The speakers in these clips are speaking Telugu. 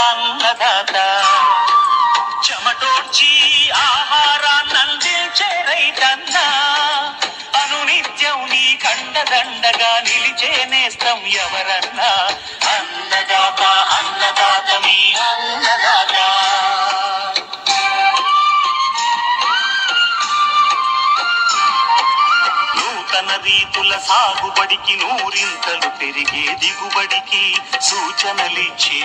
అన్నదాత చెమటోడ్చి ఆహారాన్నందించే రైతన్నా అనునిత్యం నీ కండదండగా నిలిచే నేస్తం ఎవరన్నా అన్నదాత అన్నదాత మీ అన్నదాత నూతన రీతుల సాగుబడికి నూరింతలు పెరిగే దిగుబడికి సూచనలిచ్చే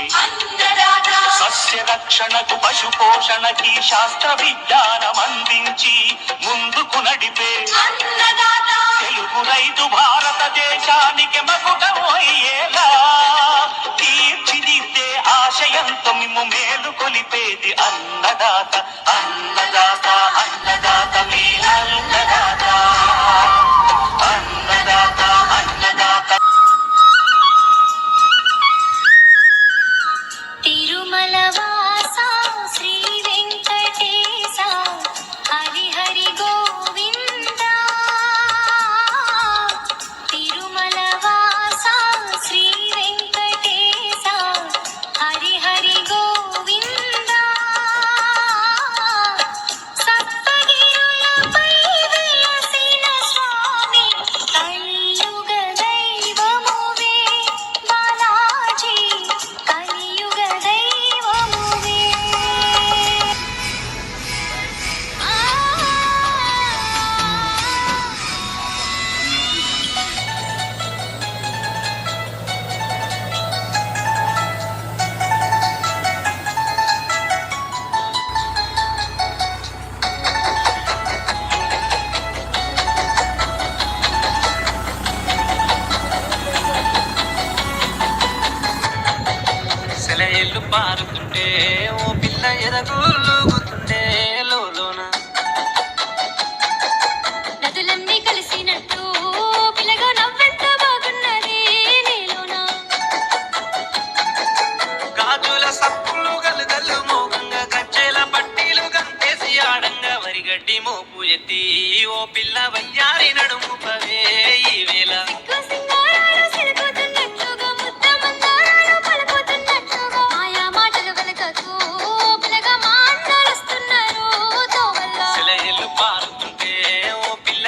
సస్య రక్షణకు పశు పోషణకి శాస్త్ర విజ్ఞానం అందించి ముందుకు నడిపే తెలుగు రైతు భారతదేశానికి మకుటం అయ్యేలా తీర్చిదిద్దే ఆశయంతో మిమ్ము మేలు కొలిపేది అన్నదాత అన్నదాత అన్నదాత మీ అన్నదాత అన్నదాత అన్నదాత. తిరుమల వాస శ్రీ వెంకటేశ హరి హరి గోవింద తిరుమల వాస శ్రీ వెంకటేశ హరి హరి గోవింద సప్తగిరులపై వెలసిన స్వామి కలియుగ దైవమువే బాలాజీ కలియుగ దైవమువే సెలయేళ్ళు పారుతుంటే ఓ పిల్ల ఎదగూలుగుతుంటే లోన నదులన్నీ కలిసినట్టు పిల్లగా నవ్వెంత బాగున్నది నీలోనా గాజుల సప్పులు గలుగల్లు మోగంగా గజ్జెల పట్టీలు గంతేసి ఆడంగా వరిగడ్డి మోపు ఎత్తి ఓ పిల్ల వయ్యారి నడుము పవే ఈ వేళ సిగ్గు సింగారాలు సిలుకుతున్నట్టుగా ముద్ద మందారాలు పలుకుతున్నట్టుగా ఆయా మాటలు వెలకకు పిల్లగా మాట్లాడుస్తున్నారు తోవల్ల సెలయేళ్ళు పారుతుంటే ఓ పిల్ల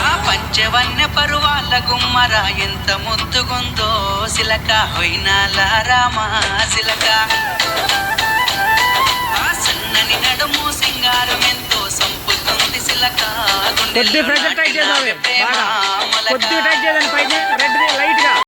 ఆ పంచవన్య పరువాల గుమ్మర ఎంత ముద్దుగుందో సిలక హొయినాల రామా సిలక ఆ సన్నని నడుము సింగారం ఎంతో సంపుతుంది సిలక కొద్ది ప్రెజర్ టైట్ చేద్దాం బాగా కొద్ది టైట్ చేద్దాం పైన రెడ్ లైట్ గా